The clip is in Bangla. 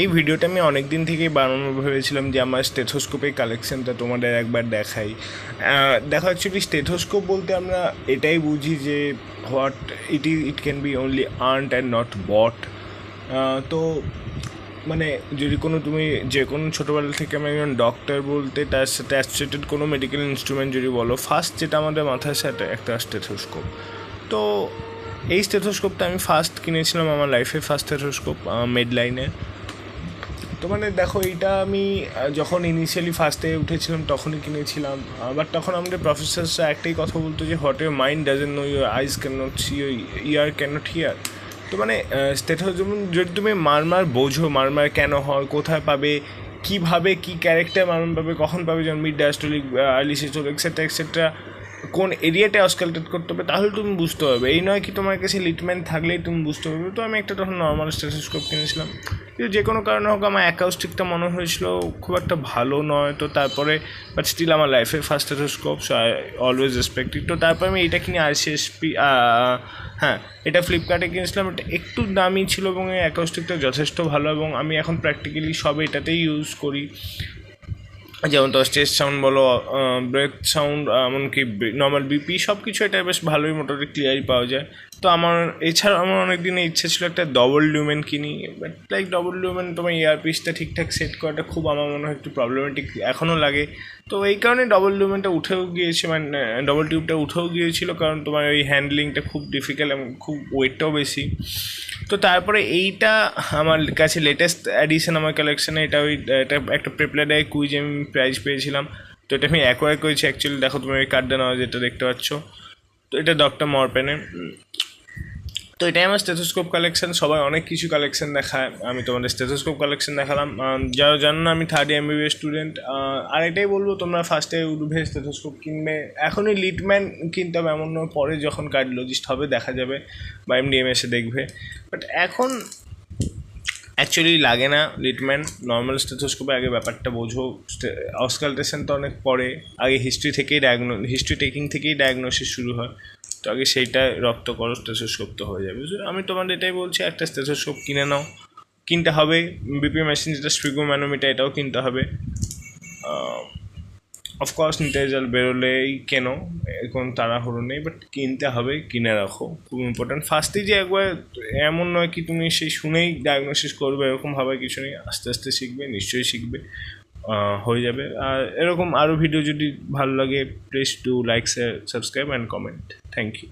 এই ভিডিওটা আমি অনেক দিন থেকেই বানানো ভেবেছিলাম যে আমার স্টেথোস্কোপের কালেকশানটা তোমাদের একবার দেখাই। দেখো, অ্যাকচুয়ালি স্টেথোস্কোপ বলতে আমরা এটাই বুঝি যে what it can be only earned and not bought. তো মানে যদি কোনো তুমি যে কোনো ছোটোবেলা থেকে আমি একজন ডক্টর বলতে তার সাথে অ্যাসোসিয়েটেড কোনো মেডিকেল ইনস্ট্রুমেন্ট যদি বলো, ফার্স্ট যেটা আমাদের মাথায় সাথে একটা স্টেথোস্কোপ। তো এই স্টেথোস্কোপটা আমি ফার্স্ট কিনেছিলাম আমার লাইফে, ফার্স্ট স্টেথোস্কোপ মেডলাইনে। তো মানে দেখো, এইটা আমি যখন ইনিশিয়ালি ফার্স্টে উঠেছিলাম তখনই কিনেছিলাম। বাট তখন আমাদের প্রফেসরসরা একটাই কথা বলতো যে what your mind doesn't know, your eyes can not see, your ear can not hear. তো মানে যেমন যদি তুমি মারমার বোঝো মারমার কেন হয়, কোথায় পাবে, কীভাবে কী ক্যারেক্টার মারমার পাবে, কখন পাবে, যেমন mid diastolic, early systolic, etcetera etcetera, কোন এরিয়াটা অস্কালটেট করতে হবে, তাহলে তুমি বুঝতে পারবে। এই নয় কি তোমার কাছে লিটম্যান থাকলেই তুমি বুঝতে পারবে। তো আমি একটা তখন নর্মাল স্টেথোস্কোপ কিনেছিলাম, কিন্তু যে কোনো কারণে হোক আমার অ্যাকাউস্টিকটা মনে হয়েছিল খুব একটা ভালো নয়। তো তারপরে বাট স্টিল আমার লাইফের first stethoscope, so I always respect it. তো তারপরে আমি এটা কিনে আরসিএসপি, হ্যাঁ, এটা ফ্লিপকার্টে কিনেছিলাম। এটা একটু দামি ছিল এবং এই অ্যাকাউস্টিকটা যথেষ্ট ভালো, এবং আমি এখন প্র্যাকটিক্যালি সব এটাতেই ইউজ করি। যেমন তো স্টেজ সাউন্ড বলো, ব্রেথ সাউন্ড, এমনকি নর্মাল বিপি, সব কিছু এটা বেশ ভালোই মোটামুটি ক্লিয়ারই পাওয়া যায়। তো আমার এছাড়াও আমার অনেক দিনের ইচ্ছে ছিল একটা ডবল লিউমেন কিনি, বাট লাইক ডবল লিউমেন তোমার ইয়ারপিসটা ঠিকঠাক সেট করাটা খুব আমার মনে হয় একটু প্রবলেমেটিক এখনও লাগে। তো এই কারণে ডবল লিউমেনটা উঠেও গিয়েছে, মানে ডবল টিউবটা উঠেও গিয়েছিলো, কারণ তোমার ওই হ্যান্ডলিংটা খুব ডিফিকাল্ট এবং খুব ওয়েটটাও বেশি। তো তারপরে এইটা আমার কাছে লেটেস্ট অ্যাডিশন আমার কালেকশানে, এটা একটা প্রেপলাডাই কুইজ আমি প্রাইজ পেয়েছিলাম। তো এটা আমি অ্যাকোয়ার করেছি অ্যাকচুয়ালি। দেখো তুমি ওই কার্ডটা নেওয়া যেটা দেখতে পাচ্ছ, তো এটা ডক্টর মরপেনের। তো এটাই আমার স্টেথোস্কোপ কালেকশান। সবাই অনেক কিছু কালেকশান দেখায়, আমি তোমাদের স্টেথোস্কোপ কালেকশান দেখালাম। যারা জানো না, আমি থার্ড এমবিবিএস স্টুডেন্ট। আর এটাই বলবো, তোমরা ফার্স্টে উঠবে স্টেথোস্কোপ কিনবে। এখনই লিটম্যান কিনতে হবে এমন নয়, পরে যখন কার্ডিওলজিস্ট হবে দেখা যাবে, বা এমডিএমএসে দেখবে। বাট এখন অ্যাকচুয়ালি লাগে না লিটম্যান। নর্মাল স্টেথোস্কোপে আগে ব্যাপারটা বোঝো, অসকালটেশন তো অনেক পরে, আগে হিস্ট্রি টেকিং থেকেই ডায়াগনোসিস শুরু হয়। তো আগে সেইটা রপ্ত করো, স্টেথোস্কোপ তো হয়ে যাবে। আমি তোমাদের এটাই বলছি, একটা স্টেথোস্কোপ কিনে নাও, কিনতে হবে। বিপি মেশিন যেটা স্পিগোম্যানোমিটার, এটাও কিনতে হবে। অফকোর্স নিতে রেজাল্ট বেরোলেই কেন, এখন তাড়াহুড়ো নেই, বাট কিনতে হবে, কিনে রাখো, খুব ইম্পর্ট্যান্ট। ফার্স্টেই যে একবার এমন নয় কি তুমি সেই শুনেই ডায়াগনোসিস করবে, এরকম ভাবার কিছু নেই। আস্তে আস্তে শিখবে, নিশ্চয়ই শিখবে, হয়ে যাবে। আর এরকম আরও ভিডিও যদি ভালো লাগে, please do like, share, subscribe and comment. Thank you.